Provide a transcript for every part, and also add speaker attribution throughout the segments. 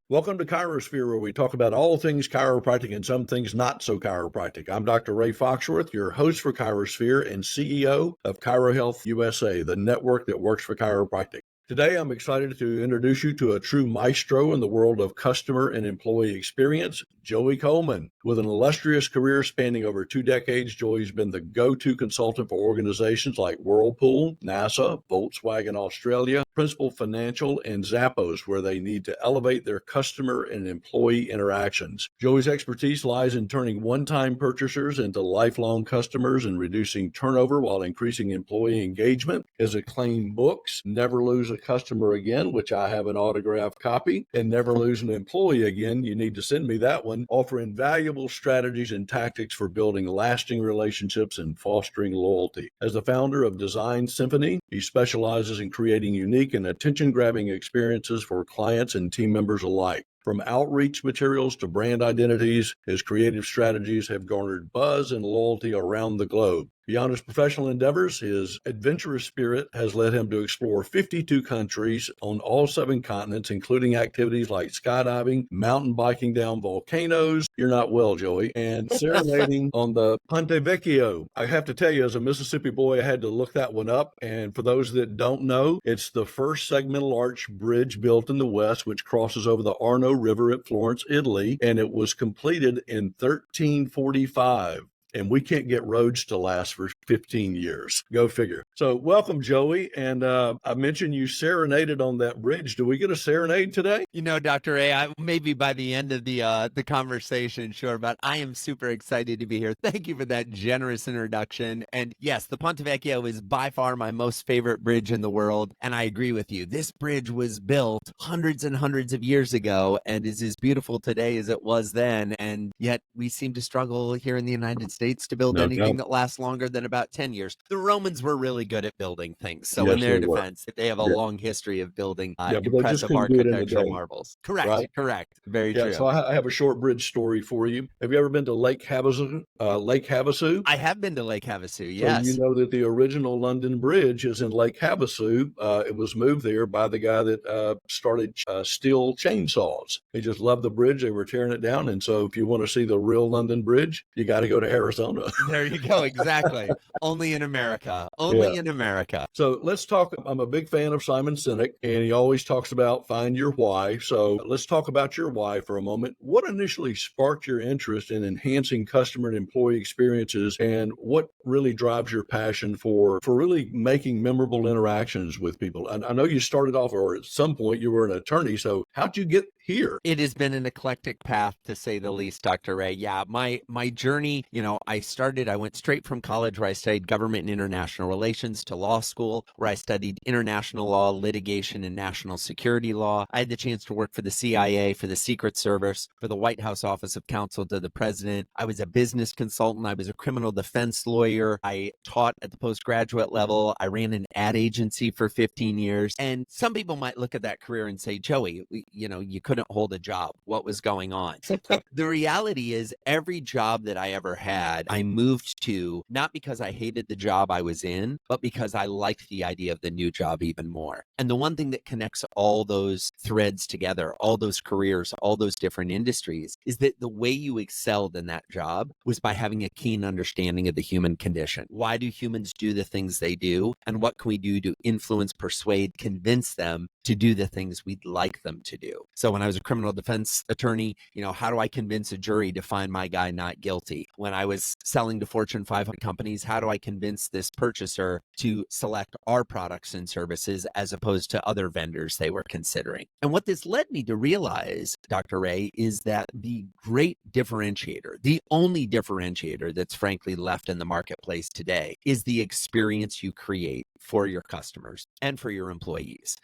Speaker 1: Welcome to ChiroSphere, where we talk about all things chiropractic and some things not so chiropractic. I'm Dr. Ray Foxworth, your host for ChiroSphere and CEO of ChiroHealth USA, the network that works for chiropractic. Today, I'm excited to introduce you to a true maestro in the world of customer and employee experience, Joey Coleman. With an illustrious career spanning over 2 decades, Joey's been the go-to consultant for organizations like Whirlpool, NASA, Volkswagen Australia, Principal Financial, and Zappos, where they need to elevate their customer and employee interactions. Joey's expertise lies in turning one-time purchasers into lifelong customers and reducing turnover while increasing employee engagement. His acclaimed books, Never Lose a Customer Again, which I have an autographed copy, and Never Lose an Employee Again, you need to send me that one, offer invaluable strategies and tactics for building lasting relationships and fostering loyalty. As the founder of Design Symphony, he specializes in creating unique and attention-grabbing experiences for clients and team members alike. From outreach materials to brand identities, his creative strategies have garnered buzz and loyalty around the globe. Beyond his professional endeavors, his adventurous spirit has led him to explore 52 countries on all 7 continents, including activities like skydiving, mountain biking down volcanoes, you're not well, Joey, and serenading on the Ponte Vecchio. I have to tell you, as a Mississippi boy, I had to look that one up. And for those that don't know, it's the first segmental arch bridge built in the West, which crosses over the Arno River at Florence, Italy, and it was completed in 1345. And we can't get roads to last for 15 years. Go figure. So welcome, Joey. And I mentioned you serenaded on that bridge. Do we get a serenade today?
Speaker 2: You know, Dr. A, maybe by the end of the conversation, sure, but I am super excited to be here. Thank you for that generous introduction. And yes, the Ponte Vecchio is by far my most favorite bridge in the world. And I agree with you. This bridge was built hundreds and hundreds of years ago and is as beautiful today as it was then. And yet we seem to struggle here in the United States to build anything that lasts longer than about 10 years. The Romans were really good at building things. So in their defense, they have a long history of building impressive architectural marvels. Correct, right? Correct. Very true.
Speaker 1: So I have a short bridge story for you. Have you ever been to Lake Havasu?
Speaker 2: I have been to Lake Havasu, yes.
Speaker 1: So you know that the original London Bridge is in Lake Havasu. It was moved there by the guy that started steel chainsaws. He just loved the bridge. They were tearing it down. And so if you want to see the real London Bridge, you got to go to Arizona.
Speaker 2: There you go. Exactly. Only in America. Only in America.
Speaker 1: So let's talk. I'm a big fan of Simon Sinek, and he always talks about find your why. So let's talk about your why for a moment. What initially sparked your interest in enhancing customer and employee experiences, and what really drives your passion for really making memorable interactions with people? I know you started off, or at some point you were an attorney. So how'd you get here?
Speaker 2: It has been an eclectic path, to say the least, Dr. Ray. Yeah, my journey, I went straight from college where I studied government and international relations to law school, where I studied international law, litigation, and national security law. I had the chance to work for the CIA, for the Secret Service, for the White House Office of Counsel to the President. I was a business consultant. I was a criminal defense lawyer. I taught at the postgraduate level. I ran an ad agency for 15 years. And some people might look at that career and say, Joey, you couldn't hold a job. What was going on? The reality is every job that I ever had, I moved to not because I hated the job I was in, but because I liked the idea of the new job even more. And the one thing that connects all those threads together, all those careers, all those different industries, is that the way you excelled in that job was by having a keen understanding of the human condition. Why do humans do the things they do? And what can we do to influence, persuade, convince them to do the things we'd like them to do? So when I was a criminal defense attorney, how do I convince a jury to find my guy not guilty? When I was selling to Fortune 500 companies, how do I convince this purchaser to select our products and services as opposed to other vendors they were considering? And what this led me to realize, Dr. Ray, is that the great differentiator, the only differentiator that's frankly left in the marketplace today, is the experience you create for your customers and for your employees.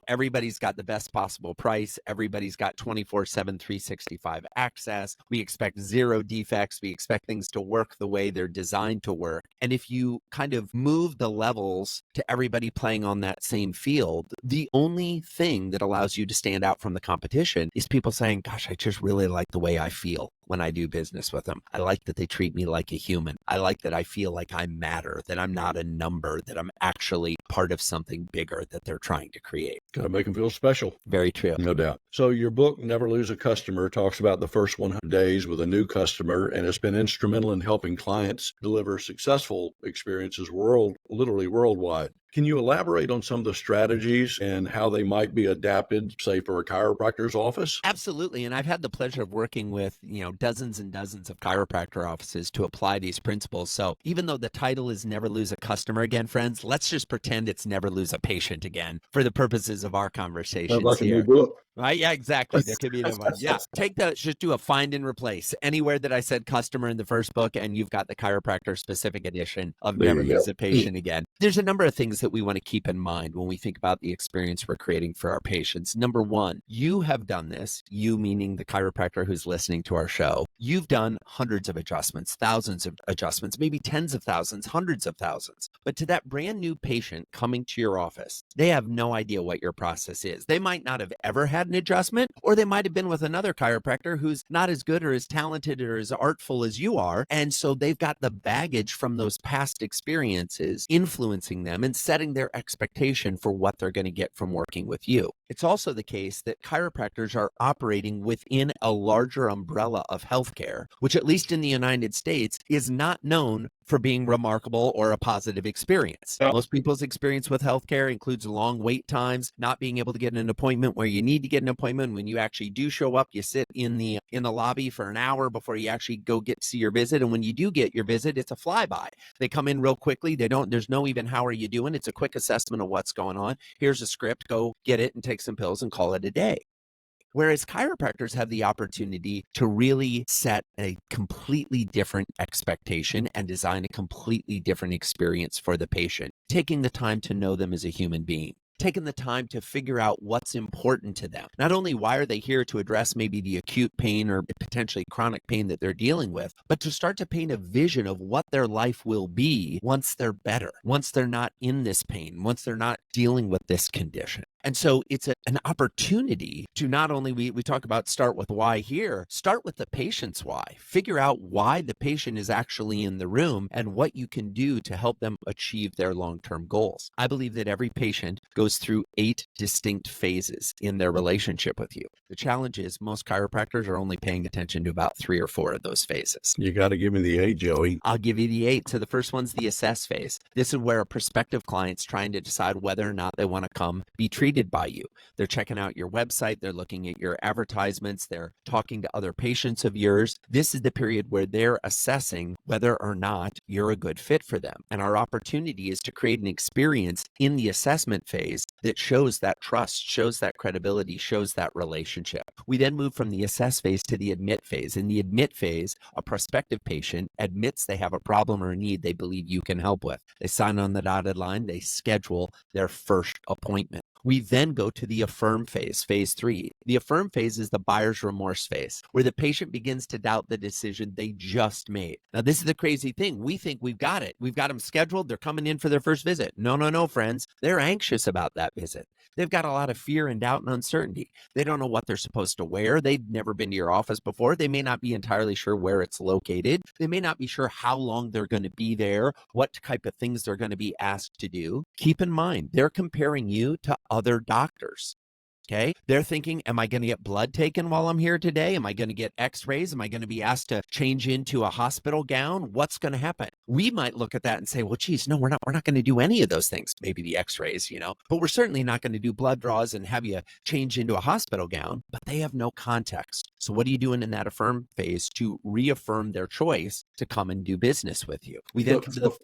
Speaker 2: Everybody's got the best possible price. Everybody's got 24/7, 365 access. We expect zero defects. We expect things to work the way they're designed to work. And if you kind of move the levels to everybody playing on that same field, the only thing that allows you to stand out from the competition is people saying, gosh, I just really like the way I feel when I do business with them. I like that they treat me like a human. I like that I feel like I matter, that I'm not a number, that I'm actually part of something bigger that they're trying to create.
Speaker 1: Got to make them feel special.
Speaker 2: Very true.
Speaker 1: No doubt. So your book, Never Lose a Customer, talks about the first 100 days with a new customer, and it's been instrumental in helping clients deliver successful experiences literally worldwide. Can you elaborate on some of the strategies and how they might be adapted, say, for a chiropractor's office?
Speaker 2: Absolutely. And I've had the pleasure of working with, dozens and dozens of chiropractor offices to apply these principles. So even though the title is Never Lose a Customer again, friends, let's just pretend it's Never Lose a Patient again for the purposes of our conversations
Speaker 1: Sounds like a new
Speaker 2: here.
Speaker 1: book.
Speaker 2: Right? Yeah, exactly. There could be no one. Yeah. Just do a find and replace anywhere that I said customer in the first book, and you've got the chiropractor specific edition of
Speaker 1: There
Speaker 2: Never
Speaker 1: you
Speaker 2: Lose
Speaker 1: go.
Speaker 2: a Patient again. There's a number of things that we want to keep in mind when we think about the experience we're creating for our patients. Number one, you have done this, you meaning the chiropractor who's listening to our show. You've done hundreds of adjustments, thousands of adjustments, maybe tens of thousands, hundreds of thousands. But to that brand new patient coming to your office, they have no idea what your process is. They might not have ever had an adjustment, or they might have been with another chiropractor who's not as good or as talented or as artful as you are. And so they've got the baggage from those past experiences influencing them and setting their expectation for what they're going to get from working with you. It's also the case that chiropractors are operating within a larger umbrella of healthcare, which at least in the United States is not known for being remarkable or a positive experience. Most people's experience with healthcare includes long wait times, not being able to get an appointment where you need to get an appointment. When you actually do show up, you sit in the lobby for an hour before you actually go get to see your visit. And when you do get your visit, it's a flyby. They come in real quickly. There's no even how are you doing? It's a quick assessment of what's going on. Here's a script, go get it and take some pills and call it a day. Whereas chiropractors have the opportunity to really set a completely different expectation and design a completely different experience for the patient, taking the time to know them as a human being, taking the time to figure out what's important to them. Not only why are they here to address maybe the acute pain or potentially chronic pain that they're dealing with, but to start to paint a vision of what their life will be once they're better, once they're not in this pain, once they're not dealing with this condition. And so it's an opportunity to not only, we talk about start with why here, start with the patient's why. Figure out why the patient is actually in the room and what you can do to help them achieve their long-term goals. I believe that every patient goes through 8 distinct phases in their relationship with you. The challenge is most chiropractors are only paying attention to about 3 or 4 of those phases.
Speaker 1: You got to give me the 8, Joey.
Speaker 2: I'll give you the 8. So the first one's the assess phase. This is where a prospective client's trying to decide whether or not they want to come be treated by you. They're checking out your website. They're looking at your advertisements. They're talking to other patients of yours. This is the period where they're assessing whether or not you're a good fit for them. And our opportunity is to create an experience in the assessment phase that shows that trust, shows that credibility, shows that relationship. We then move from the assess phase to the admit phase. In the admit phase, a prospective patient admits they have a problem or a need they believe you can help with. They sign on the dotted line. They schedule their first appointment. We then go to the affirm phase, phase 3. The affirm phase is the buyer's remorse phase, where the patient begins to doubt the decision they just made. Now, this is the crazy thing. We think we've got it. We've got them scheduled. They're coming in for their first visit. No, friends. They're anxious about that visit. They've got a lot of fear and doubt and uncertainty. They don't know what they're supposed to wear. They've never been to your office before. They may not be entirely sure where it's located. They may not be sure how long they're going to be there, what type of things they're going to be asked to do. Keep in mind, they're comparing you to other doctors. Okay. They're thinking, am I going to get blood taken while I'm here today? Am I going to get x-rays? Am I going to be asked to change into a hospital gown? What's going to happen? We might look at that and say, well, geez, no, we're not going to do any of those things. Maybe the x-rays, but we're certainly not going to do blood draws and have you change into a hospital gown, but they have no context. So what are you doing in that affirm phase to reaffirm their choice to come and do business with you? We then
Speaker 1: So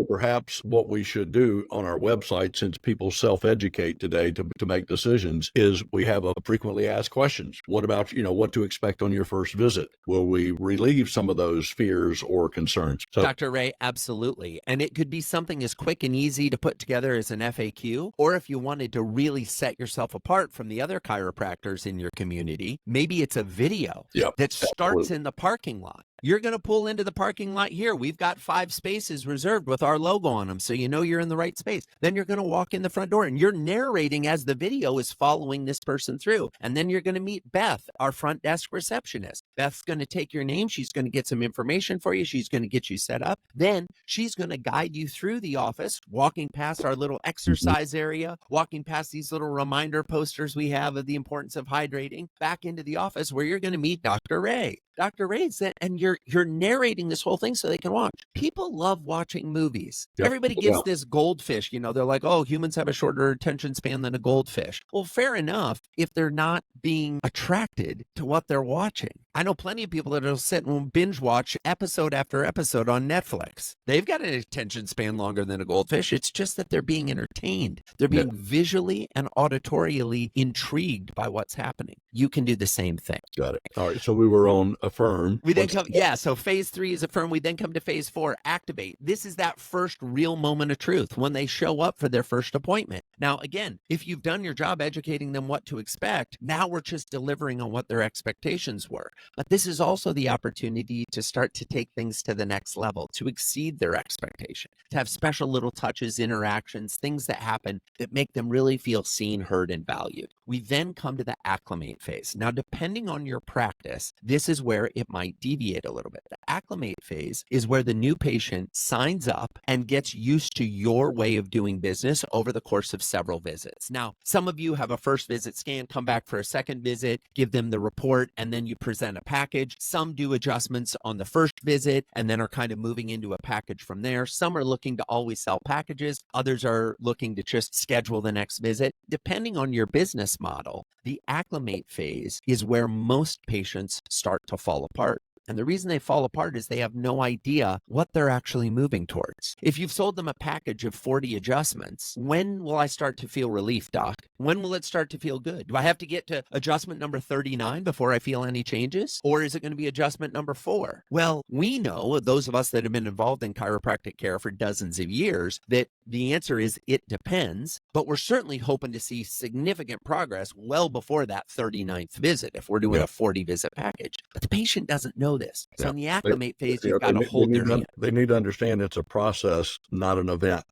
Speaker 1: perhaps what we should do on our website, since people self-educate today to make decisions, is we have a frequently asked questions. What about, what to expect on your first visit? Will we relieve some of those fears or concerns? So,
Speaker 2: Dr. Ray, absolutely. And it could be something as quick and easy to put together as an FAQ, or if you wanted to really set yourself apart from the other chiropractors in your community, maybe it's a video that starts in the parking lot. You're going to pull into the parking lot here. We've got 5 spaces reserved with our logo on them, so you know you're in the right space. Then you're going to walk in the front door, and you're narrating as the video is following this person through. And then you're going to meet Beth, our front desk receptionist. Beth's going to take your name. She's going to get some information for you. She's going to get you set up. Then she's going to guide you through the office, walking past our little exercise area, walking past these little reminder posters we have of the importance of hydrating, back into the office where you're going to meet Dr. Ray. Dr. Ray's that, and you're narrating this whole thing so they can watch. People love watching movies. Yep. Everybody gives this goldfish, they're like, oh, humans have a shorter attention span than a goldfish. Well, fair enough if they're not being attracted to what they're watching. I know plenty of people that will sit and binge watch episode after episode on Netflix. They've got an attention span longer than a goldfish. It's just that they're being entertained. They're being visually and auditorially intrigued by what's happening. You can do the same thing.
Speaker 1: Got it. All right. So we were on affirm.
Speaker 2: We then come, so phase 3 is affirm. We then come to phase 4, activate. This is that first real moment of truth when they show up for their first appointment. Now, again, if you've done your job educating them what to expect, now we're just delivering on what their expectations were. But this is also the opportunity to start to take things to the next level, to exceed their expectation, to have special little touches, interactions, things that happen that make them really feel seen, heard, and valued. We then come to the acclimate phase. Now, depending on your practice, this is where it might deviate a little bit. The acclimate phase is where the new patient signs up and gets used to your way of doing business over the course of several visits. Now, some of you have a first visit scan, come back for a second visit, give them the report, and then you present a package. Some do adjustments on the first visit and then are kind of moving into a package from there. Some are looking to always sell packages. Others are looking to just schedule the next visit. Depending on your business model, the acclimate phase is where most patients start to fall apart. And the reason they fall apart is they have no idea what they're actually moving towards. If you've sold them a package of 40 adjustments, when will I start to feel relief, doc? When will it start to feel good? Do I have to get to adjustment number 39 before I feel any changes? Or is it going to be adjustment number 4? Well, we know, those of us that have been involved in chiropractic care for dozens of years, that the answer is it depends, but we're certainly hoping to see significant progress well before that 39th visit if we're doing a 40 visit package. But the patient doesn't know this. So in the acclimate phase, you've got to hold their hand.
Speaker 1: They need to understand it's a process, not an event.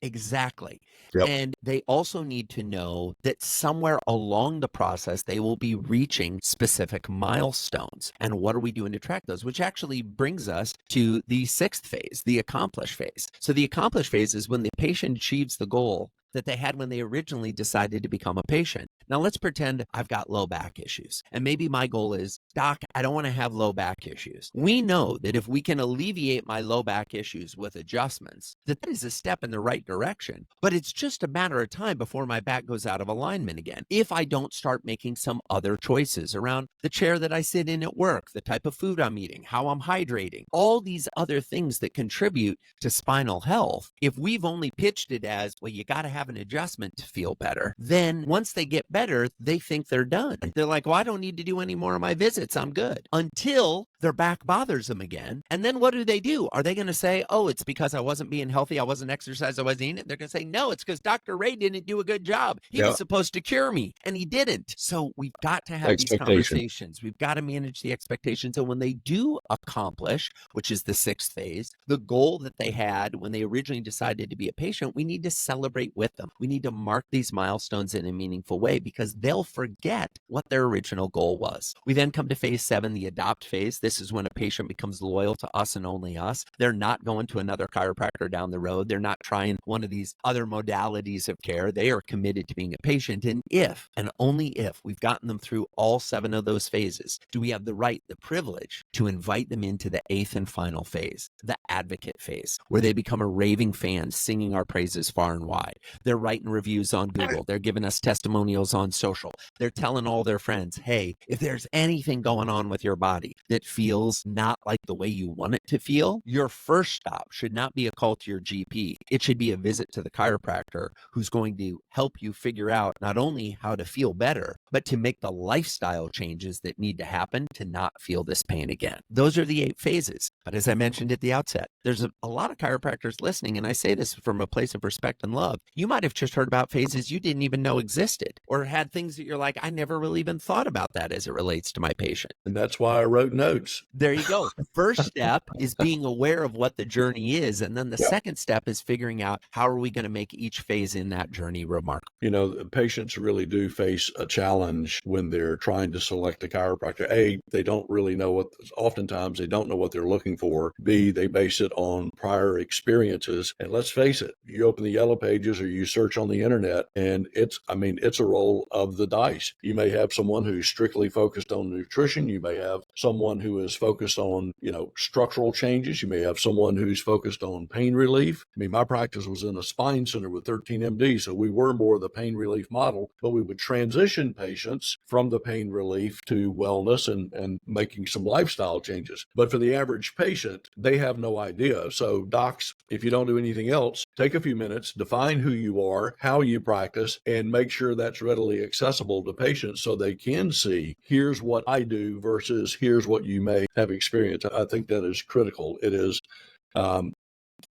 Speaker 2: Exactly. Yep. And they also need to know that somewhere along the process, they will be reaching specific milestones. And what are we doing to track those? Which actually brings us to the 6th phase, the accomplish phase. So the accomplish phase is when the patient achieves the goal that they had when they originally decided to become a patient. Now let's pretend I've got low back issues. And maybe my goal is, doc, I don't want to have low back issues. We know that if we can alleviate my low back issues with adjustments, that is a step in the right direction. But it's just a matter of time before my back goes out of alignment again. If I don't start making some other choices around the chair that I sit in at work, the type of food I'm eating, how I'm hydrating, all these other things that contribute to spinal health, if we've only pitched it as, well, you got to have an adjustment to feel better, then once they get better, they think they're done. They're like, well, I don't need to do any more of my visits. I'm good. Until their back bothers them again. And then what do? Are they going to say, oh, it's because I wasn't being healthy, I wasn't exercising, I wasn't eating it? They're going to say, no, it's because Dr. Ray didn't do a good job. He was supposed to cure me, and he didn't. So we've got to have these conversations. We've got to manage the expectations. And when they do accomplish, which is the 6th phase, the goal that they had when they originally decided to be a patient, we need to celebrate with them. We need to mark these milestones in a meaningful way because they'll forget what their original goal was. We then come to phase 7, the adopt phase. This is when a patient becomes loyal to us and only us. They're not going to another chiropractor down the road. They're not trying one of these other modalities of care. They are committed to being a patient. And if, and only if, we've gotten them through all 7 of those phases, do we have the right, the privilege to invite them into the 8th and final phase, the advocate phase, where they become a raving fan, singing our praises far and wide. They're writing reviews on Google. They're giving us testimonials on social. They're telling all their friends, hey, if there's anything going on with your body that feels not like the way you want it to feel, your first stop should not be a call to your GP. It should be a visit to the chiropractor who's going to help you figure out not only how to feel better, but to make the lifestyle changes that need to happen to not feel this pain again. Those are the 8 phases. But as I mentioned at the outset, there's a lot of chiropractors listening, and I say this from a place of respect and love. You might have just heard about phases you didn't even know existed, or had things that you're like, I never really even thought about that as it relates to my patient.
Speaker 1: And that's why I wrote notes. notes.
Speaker 2: There you go. First step is being aware of what the journey is. And then the second step is figuring out how are we going to make each phase in that journey remarkable.
Speaker 1: You know, patients really do face a challenge when they're trying to select a chiropractor. A, they don't really know oftentimes they don't know what they're looking for. B, they base it on prior experiences. And let's face it, you open the yellow pages or you search on the internet and it's a roll of the dice. You may have someone who's strictly focused on nutrition. You may have someone who is focused on, structural changes. You may have someone who's focused on pain relief. I mean, my practice was in a spine center with 13 MD, so we were more the pain relief model, but we would transition patients from the pain relief to wellness and making some lifestyle changes. But for the average patient, they have no idea. So docs, if you don't do anything else, take a few minutes, define who you are, how you practice, and make sure that's readily accessible to patients so they can see, here's what I do versus here's what you may have experienced. I think that is critical. It is,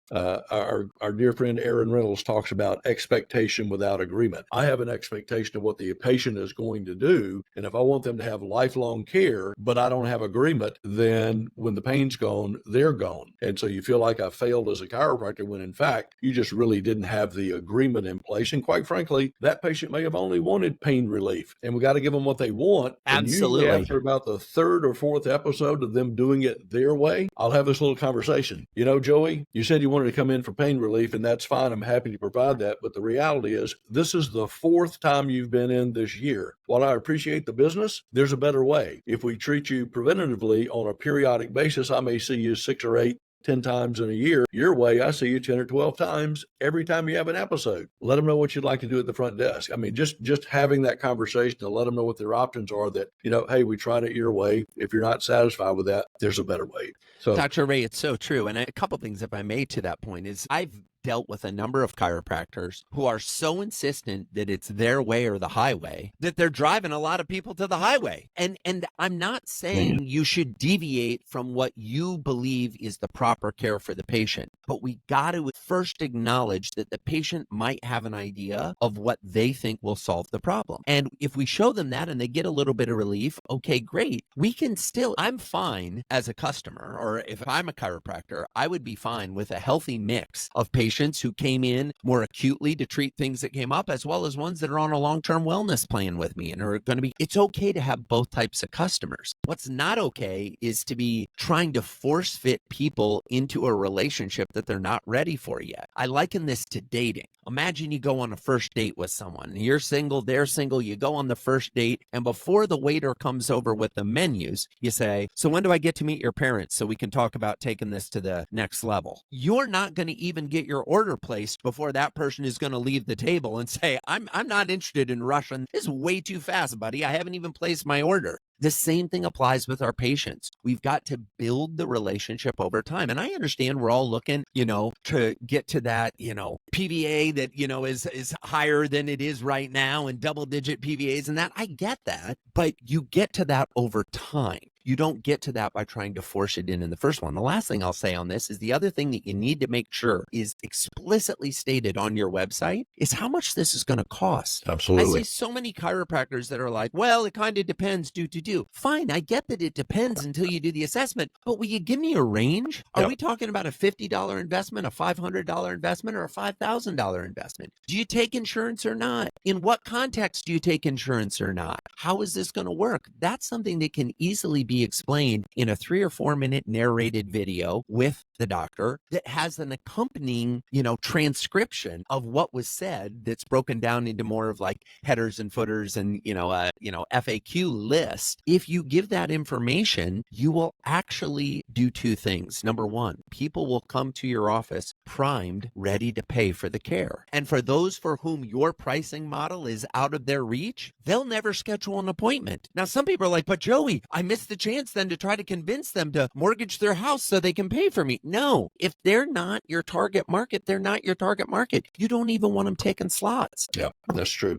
Speaker 1: our dear friend Aaron Reynolds talks about expectation without agreement. I have an expectation of what the patient is going to do. And if I want them to have lifelong care, but I don't have agreement, then when the pain's gone, they're gone. And so you feel like I failed as a chiropractor when in fact, you just really didn't have the agreement in place. And quite frankly, that patient may have only wanted pain relief and we got to give them what they want.
Speaker 2: Absolutely.
Speaker 1: And usually after about the third or fourth episode of them doing it their way, I'll have this little conversation. You know, Joey, you said you wanted to come in for pain relief, and that's fine. I'm happy to provide that. But the reality is, this is the fourth time you've been in this year. While I appreciate the business, there's a better way. If we treat you preventatively on a periodic basis, I may see you 6 or 8, 10 times in a year. Your way, I see you 10 or 12 times every time you have an episode. Let them know what you'd like to do at the front desk. I mean, just having that conversation to let them know what their options are that, hey, we tried it your way. If you're not satisfied with that, there's a better way. So,
Speaker 2: Dr. Ray, it's so true. And a couple things, if I may, to that point is I've dealt with a number of chiropractors who are so insistent that it's their way or the highway that they're driving a lot of people to the highway. And I'm not saying you should deviate from what you believe is the proper care for the patient, but we got to first acknowledge that the patient might have an idea of what they think will solve the problem. And if we show them that and they get a little bit of relief, okay, great. We can still, I'm fine as a customer, or if I'm a chiropractor, I would be fine with a healthy mix of patients who came in more acutely to treat things that came up, as well as ones that are on a long-term wellness plan with me and are going to be, it's okay to have both types of customers. What's not okay is to be trying to force fit people into a relationship that they're not ready for yet. I liken this to dating. Imagine you go on a first date with someone. You're single, they're single, you go on the first date, and before the waiter comes over with the menus, you say, so when do I get to meet your parents so we can talk about taking this to the next level? You're not going to even get your order placed before that person is going to leave the table and say, I'm not interested in rushing. This is way too fast, buddy. I haven't even placed my order. The same thing applies with our patients. We've got to build the relationship over time. And I understand we're all looking, to get to that, PVA that, is higher than it is right now and double-digit PVAs and that. I get that, but you get to that over time. You don't get to that by trying to force it in the first one. The last thing I'll say on this is the other thing that you need to make sure is explicitly stated on your website is how much this is going to cost.
Speaker 1: Absolutely.
Speaker 2: I see so many chiropractors that are like, well, it kind of depends, do. Fine, I get that it depends until you do the assessment, but will you give me a range? Are we talking about a $50 investment, a $500 investment, or a $5,000 investment? Do you take insurance or not? In what context do you take insurance or not? How is this going to work? That's something that can easily be explained in a 3 or 4 minute narrated video with the doctor that has an accompanying, transcription of what was said that's broken down into more of like headers and footers and, FAQ list. If you give that information, you will actually do two things. Number one, people will come to your office primed, ready to pay for the care. And for those for whom your pricing model is out of their reach, they'll never schedule an appointment. Now, some people are like, but Joey, I missed the chance then to try to convince them to mortgage their house so they can pay for me. No, if they're not your target market, they're not your target market. You don't even want them taking slots.
Speaker 1: Yeah, that's true.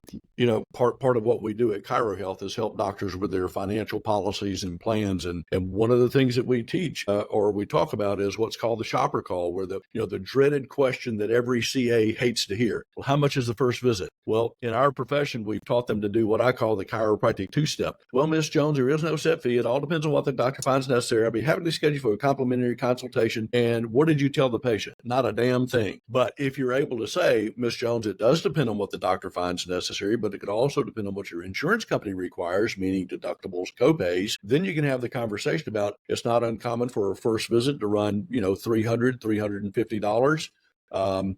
Speaker 1: Part of what we do at ChiroHealth is help doctors with their financial policies and plans. And one of the things that we teach or we talk about is what's called the shopper call, where the dreaded question that every CA hates to hear. Well, how much is the first visit? Well, in our profession, we've taught them to do what I call the chiropractic two-step. Well, Miss Jones, there is no set fee. It all depends depends on what the doctor finds necessary. I'll be happy to schedule for a complimentary consultation. And what did you tell the patient? Not a damn thing. But if you're able to say, Miss Jones, it does depend on what the doctor finds necessary, but it could also depend on what your insurance company requires, meaning deductibles, copays, then you can have the conversation about it's not uncommon for a first visit to run, $300, $350.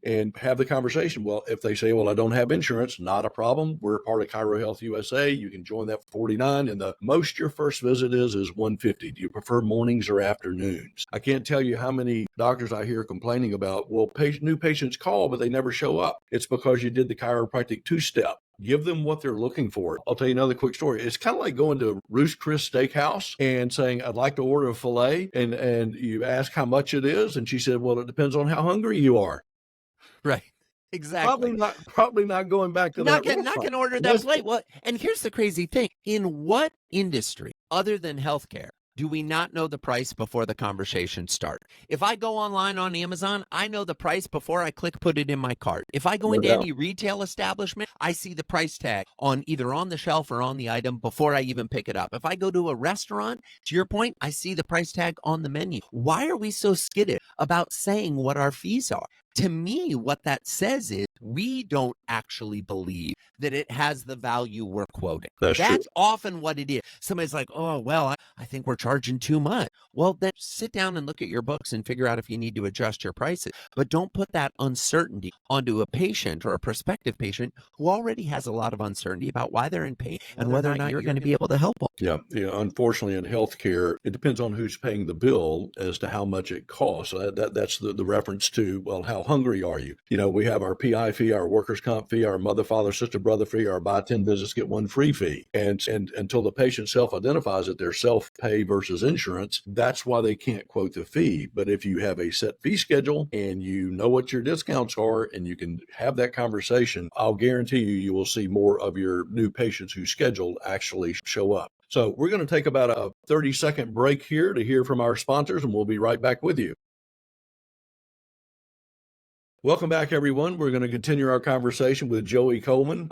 Speaker 1: And have the conversation. Well, if they say, well, I don't have insurance, not a problem. We're part of Chiro Health USA. You can join that for $49. And the most your first visit is $150. Do you prefer mornings or afternoons? I can't tell you how many doctors I hear complaining about, well, new patients call, but they never show up. It's because you did the chiropractic two-step. Give them what they're looking for. I'll tell you another quick story. It's kind of like going to Ruth's Chris Steakhouse and saying, I'd like to order a filet. And you ask how much it is. And she said, well, it depends on how hungry you are.
Speaker 2: Right. Exactly.
Speaker 1: Probably not going back to
Speaker 2: not gonna order that plate. Well, and here's the crazy thing. In what industry other than healthcare do we not know the price before the conversation starts? If I go online on Amazon, I know the price before I put it in my cart. If I go into any retail establishment, I see the price tag either on the shelf or on the item before I even pick it up. If I go to a restaurant, to your point, I see the price tag on the menu. Why are we so skittish about saying what our fees are? To me, what that says is we don't actually believe that it has the value we're quoting. That's true. Often what it is. Somebody's like, oh, well, I think we're charging too much. Well, then sit down and look at your books and figure out if you need to adjust your prices. But don't put that uncertainty onto a patient or a prospective patient who already has a lot of uncertainty about why they're in pain and whether or not you're going to be able to help them.
Speaker 1: Yeah. Unfortunately, in healthcare, it depends on who's paying the bill as to how much it costs. That's the reference to, well, how hungry are you? We have our PI fee, our workers' comp fee, our mother, father, sister, brother fee, our buy 10 visits, get one free fee. And until the patient self-identifies that they're self-pay versus insurance, that's why they can't quote the fee. But if you have a set fee schedule and you know what your discounts are and you can have that conversation, I'll guarantee you will see more of your new patients who schedule actually show up. So we're going to take about a 30-second break here to hear from our sponsors, and we'll be right back with you. Welcome back, everyone. We're going to continue our conversation with Joey Coleman.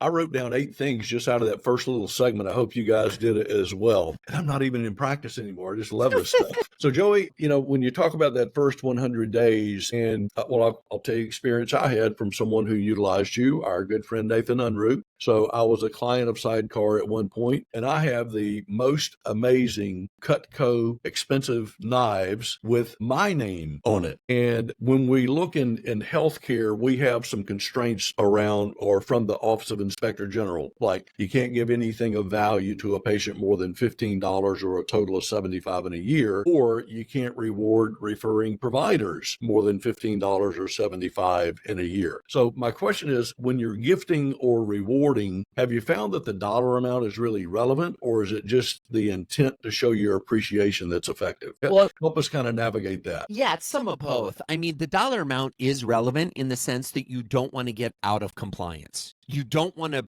Speaker 1: I wrote down 8 things just out of that first little segment. I hope you guys did it as well. And I'm not even in practice anymore. I just love this stuff. So, Joey, when you talk about that first 100 days, and I'll tell you experience I had from someone who utilized you, our good friend Nathan Unruh. So I was a client of Sidecar at one point, and I have the most amazing Cutco expensive knives with my name on it. And when we look in healthcare, we have some constraints around or from the Office of Inspector General, like you can't give anything of value to a patient more than $15 or a total of $75 in a year, or you can't reward referring providers more than $15 or $75 in a year. So my question is, when you're gifting or rewarding, have you found that the dollar amount is really relevant, or is it just the intent to show your appreciation that's effective? Well, help us kind of navigate that.
Speaker 2: Yeah, it's some of both. I mean, the dollar amount is relevant in the sense that you don't want to get out of compliance. You don't want to,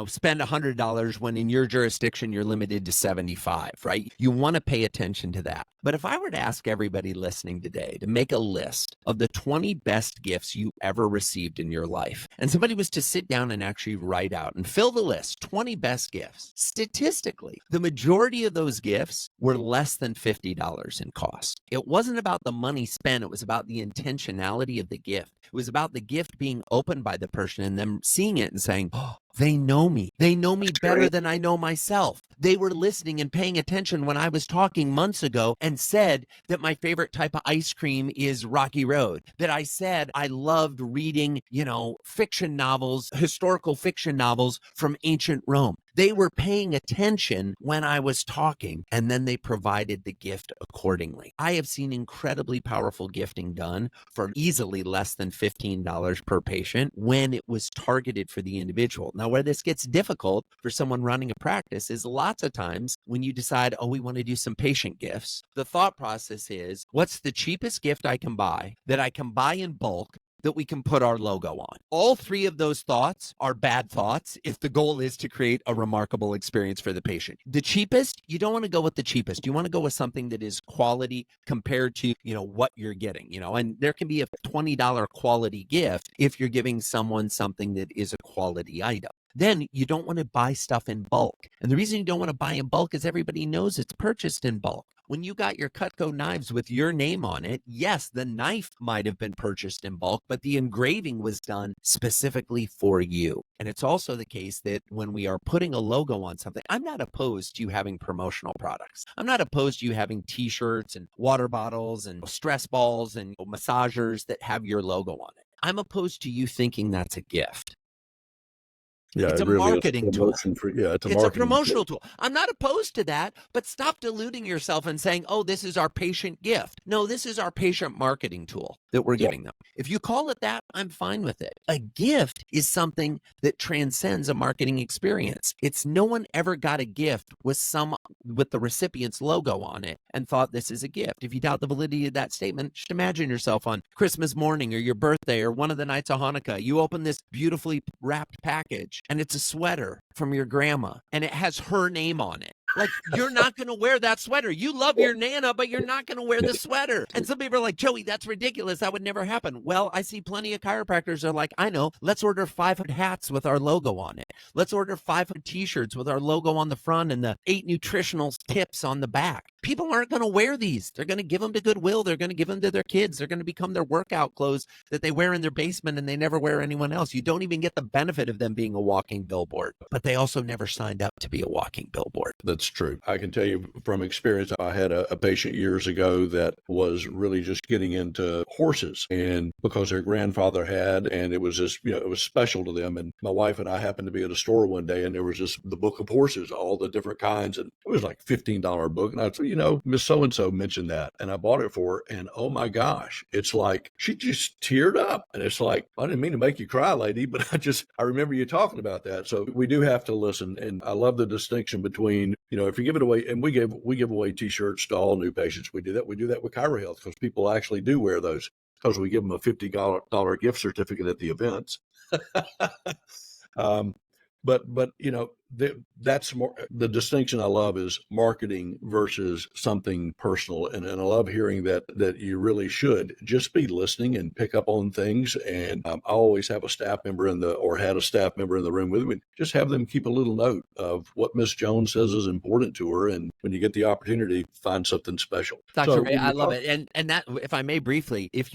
Speaker 2: spend $100 when in your jurisdiction you're limited to 75, right? You want to pay attention to that. But if I were to ask everybody listening today to make a list of the 20 best gifts you ever received in your life, and somebody was to sit down and actually write out and fill the list, 20 best gifts, statistically, the majority of those gifts were less than $50 in cost. It wasn't about the money spent. It was about the intentionality of the gift. It was about the gift being opened by the person and them seeing it and saying, oh, they know me. They know me better than I know myself. They were listening and paying attention when I was talking months ago and said that my favorite type of ice cream is Rocky Road, that I said I loved reading, fiction novels, historical fiction novels from ancient Rome. They were paying attention when I was talking, and then they provided the gift accordingly. I have seen incredibly powerful gifting done for easily less than $15 per patient when it was targeted for the individual. Now, where this gets difficult for someone running a practice is lots of times when you decide, we want to do some patient gifts, the thought process is, what's the cheapest gift I can buy that I can buy in bulk that we can put our logo on? All 3 of those thoughts are bad thoughts if the goal is to create a remarkable experience for the patient. The cheapest, you don't want to go with the cheapest. You want to go with something that is quality compared to, what you're getting, and there can be a $20 quality gift if you're giving someone something that is a quality item. Then you don't want to buy stuff in bulk. And the reason you don't want to buy in bulk is everybody knows it's purchased in bulk. When you got your Cutco knives with your name on it, yes, the knife might have been purchased in bulk, but the engraving was done specifically for you. And it's also the case that when we are putting a logo on something, I'm not opposed to you having promotional products. I'm not opposed to you having t-shirts and water bottles and stress balls and massagers that have your logo on it. I'm opposed to you thinking that's a gift.
Speaker 1: Yeah,
Speaker 2: It's
Speaker 1: it
Speaker 2: a
Speaker 1: really is
Speaker 2: marketing
Speaker 1: a
Speaker 2: tool.
Speaker 1: promotion for, yeah, it's a
Speaker 2: It's a
Speaker 1: marketing tool.
Speaker 2: promotional tool. I'm not opposed to that, but stop deluding yourself and saying, oh, this is our patient gift. No, this is our patient marketing tool that we're
Speaker 1: Yeah.
Speaker 2: giving them. If you call it that, I'm fine with it. A gift is something that transcends a marketing experience. It's no one ever got a gift with the recipient's logo on it and thought this is a gift. If you doubt the validity of that statement, just imagine yourself on Christmas morning or your birthday or one of the nights of Hanukkah. You open this beautifully wrapped package and it's a sweater from your grandma and it has her name on it. Like, you're not going to wear that sweater. You love your Nana, but you're not going to wear the sweater. And some people are like, Joey, that's ridiculous. That would never happen. Well, I see plenty of chiropractors are like, I know, let's order 500 hats with our logo on it. Let's order 500 t-shirts with our logo on the front and the 8 nutritional tips on the back. People aren't going to wear these. They're going to give them to Goodwill. They're going to give them to their kids. They're going to become their workout clothes that they wear in their basement and they never wear anyone else. You don't even get the benefit of them being a walking billboard, but they also never signed up to be a walking billboard.
Speaker 1: That's true. I can tell you from experience, I had a patient years ago that was really just getting into horses, and because their grandfather had, and it was just, it was special to them. And my wife and I happened to be at a store one day, and there was just the book of horses, all the different kinds, and it was like $15 book. And I said, Miss So-and-so mentioned that, and I bought it for her, and oh my gosh, it's like, she just teared up. And it's like, I didn't mean to make you cry, lady, but I remember you talking about that. So we do have to listen. And I love the distinction between, if you give it away, and we give away t-shirts to all new patients. We do that with ChiroHealth because people actually do wear those because we give them a $50 gift certificate at the events. um, but that's more the distinction I love is marketing versus something personal. And I love hearing that you really should just be listening and pick up on things. And I always have a staff member had a staff member in the room with me, just have them keep a little note of what Miss Jones says is important to her. And when you get the opportunity, find something special.
Speaker 2: Dr. Ray, I love it. And that, if I may briefly, if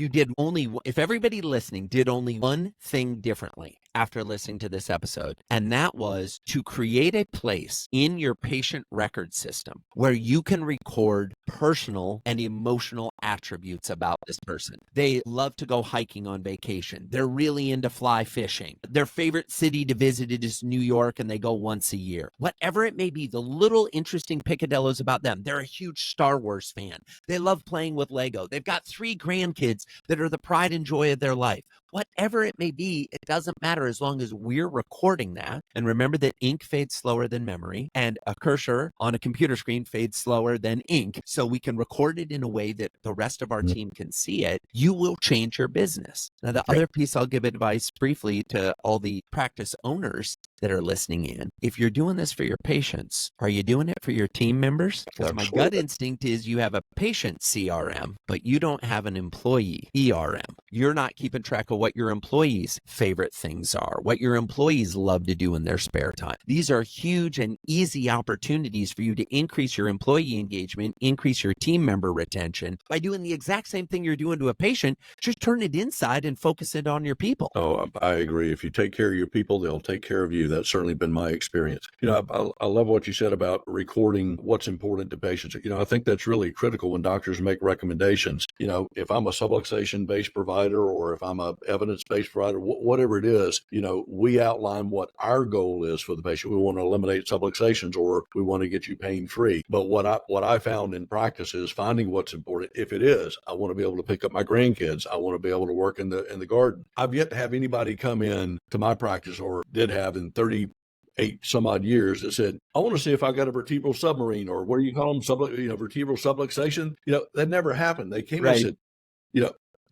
Speaker 2: everybody listening did only one thing differently after listening to this episode, and that was to create a place in your patient record system where you can record personal and emotional attributes about this person. They love to go hiking on vacation. They're really into fly fishing. Their favorite city to visit is New York, and they go once a year. Whatever it may be, the little interesting picadillos about them. They're a huge Star Wars fan. They love playing with Lego. They've got 3 grandkids that are the pride and joy of their life. Whatever it may be, it doesn't matter as long as we're recording that. And remember that ink fades slower than memory, and a cursor on a computer screen fades slower than ink. So we can record it in a way that the rest of our team can see it. You will change your business. Now, the other piece I'll give advice briefly to all the practice owners that are listening in. If you're doing this for your patients, are you doing it for your team members? Because my gut instinct is you have a patient CRM, but you don't have an employee ERM. You're not keeping track of what your employees' favorite things are, what your employees love to do in their spare time. These are huge and easy opportunities for you to increase your employee engagement, increase your team member retention by doing the exact same thing you're doing to a patient. Just turn it inside and focus it on your people.
Speaker 1: Oh, I agree. If you take care of your people, they'll take care of you. That's certainly been my experience. I love what you said about recording what's important to patients. I think that's really critical when doctors make recommendations. If I'm a subluxation-based provider or if I'm a evidence-based provider, whatever it is, we outline what our goal is for the patient. We want to eliminate subluxations or we want to get you pain-free. But what I found in practice is finding what's important. If it is, I want to be able to pick up my grandkids. I want to be able to work in the garden. I've yet to have anybody come in to my practice, or did have in 38 some odd years, that said, I want to see if I got a vertebral submarine, or what do you call them? Vertebral subluxation. That never happened. They came and said,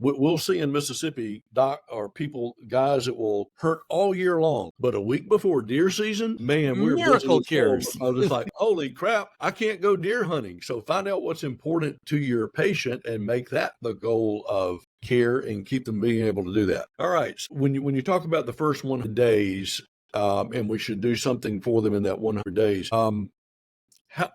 Speaker 1: we'll see in Mississippi, doc, or guys that will hurt all year long, but a week before deer season, man, we're
Speaker 2: miracle cures.
Speaker 1: I was just like, holy crap, I can't go deer hunting. So find out what's important to your patient and make that the goal of care and keep them being able to do that. All right. So when you talk about the first 100 days, and we should do something for them in that 100 days.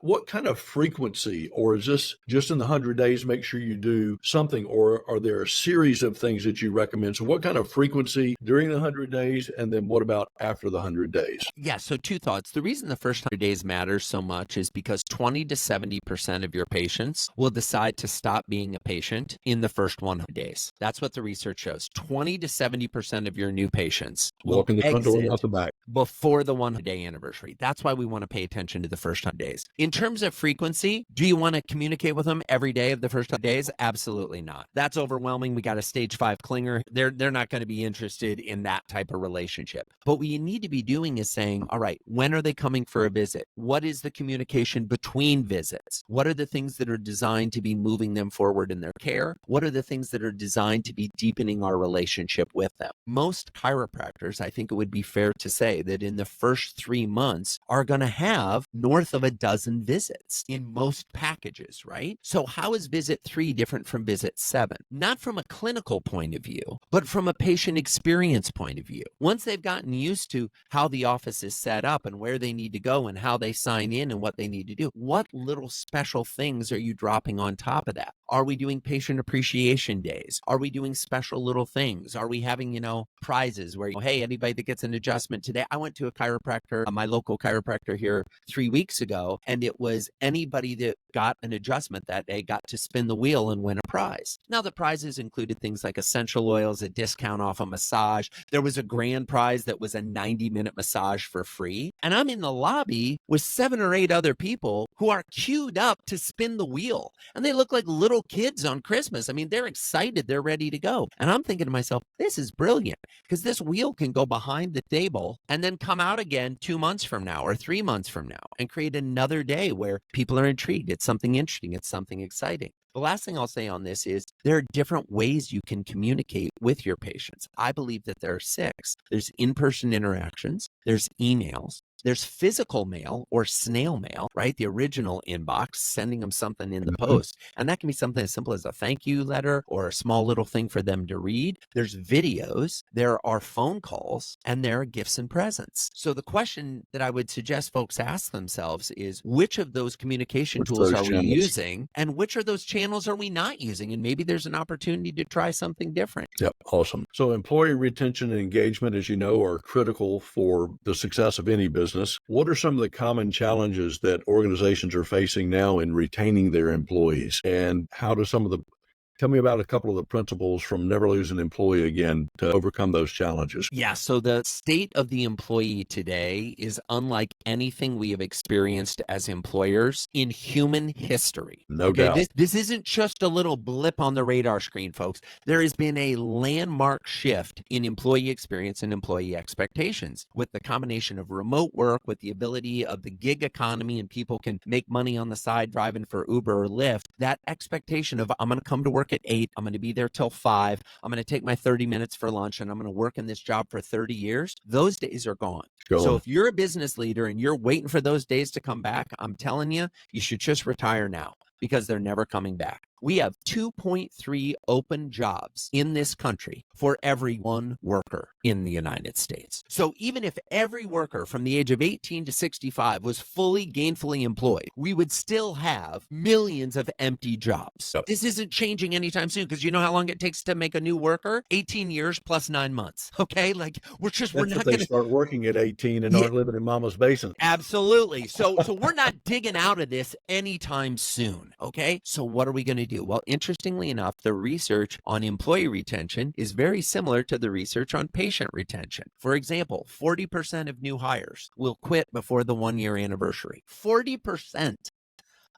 Speaker 1: What kind of frequency, or is this just in the 100 days, make sure you do something, or are there a series of things that you recommend? So what kind of frequency during the 100 days, and then what about after the 100 days?
Speaker 2: Yeah, so two thoughts. The reason the first 100 days matters so much is because 20 to 70% of your patients will decide to stop being a patient in the first 100 days. That's what the research shows. 20 to 70% of your new patients will
Speaker 1: Walk in the front door and
Speaker 2: exit
Speaker 1: out the back.
Speaker 2: before the 100-day anniversary. That's why we want to pay attention to the first 100 days. In terms of frequency, do you want to communicate with them every day of the first 100 days? Absolutely not. That's overwhelming. We got a stage 5 clinger. They're not going to be interested in that type of relationship. But what you need to be doing is saying, all right, when are they coming for a visit? What is the communication between visits? What are the things that are designed to be moving them forward in their care? What are the things that are designed to be deepening our relationship with them? Most chiropractors, I think it would be fair to say that in the first 3 months are going to have north of a dozen visits in most packages, right? So how is visit 3 different from visit 7? Not from a clinical point of view, but from a patient experience point of view. Once they've gotten used to how the office is set up and where they need to go and how they sign in and what they need to do, what little special things are you dropping on top of that? Are we doing patient appreciation days? Are we doing special little things? Are we having, prizes where, hey, anybody that gets an adjustment today? I went to a chiropractor, my local chiropractor here 3 weeks ago, and it was anybody that got an adjustment that day got to spin the wheel and win a prize. Now, the prizes included things like essential oils, a discount off a massage. There was a grand prize that was a 90-minute massage for free. And I'm in the lobby with 7 or 8 other people who are queued up to spin the wheel. And they look like little kids on Christmas. I mean, they're excited. They're ready to go. And I'm thinking to myself, this is brilliant, because this wheel can go behind the table and then come out again 2 months from now or 3 months from now and create another day where people are intrigued. It's something interesting. It's something exciting. The last thing I'll say on this is there are different ways you can communicate with your patients. I believe that there are 6. There's in-person interactions, there's emails, there's physical mail or snail mail, right? The original inbox, sending them something in the post. And that can be something as simple as a thank you letter or a small little thing for them to read. There's videos, there are phone calls, and there are gifts and presents. So the question that I would suggest folks ask themselves is, which of those communication tools are we using, and which of those channels are we not using? And maybe there's an opportunity to try something different.
Speaker 1: Yep, awesome. So employee retention and engagement, as you know, are critical for the success of any business. What are some of the common challenges that organizations are facing now in retaining their employees? And how do tell me about a couple of the principles from Never Lose an Employee Again to overcome those challenges?
Speaker 2: Yeah, so the state of the employee today is unlike anything we have experienced as employers in human history.
Speaker 1: No doubt.
Speaker 2: This isn't just a little blip on the radar screen, folks. There has been a landmark shift in employee experience and employee expectations with the combination of remote work, with the ability of the gig economy, and people can make money on the side driving for Uber or Lyft. That expectation of, I'm going to come to work at 8, I'm going to be there till 5, I'm going to take my 30 minutes for lunch, and I'm going to work in this job for 30 years. Those days are gone. So if you're a business leader and you're waiting for those days to come back, I'm telling you, you should just retire now, because they're never coming back. We have 2.3 open jobs in this country for every 1 worker in the United States. So even if every worker from the age of 18 to 65 was fully gainfully employed, we would still have millions of empty jobs.
Speaker 1: Yep.
Speaker 2: This isn't changing anytime soon, because you know how long it takes to make a new worker? 18 years plus 9 months. Okay? Like we're not going to
Speaker 1: start working at 18 and aren't living in mama's basement.
Speaker 2: Absolutely. So we're not digging out of this anytime soon. Okay? So what are we going to do? Well, interestingly enough, the research on employee retention is very similar to the research on patient retention. For example, 40% of new hires will quit before the 1-year anniversary. 40%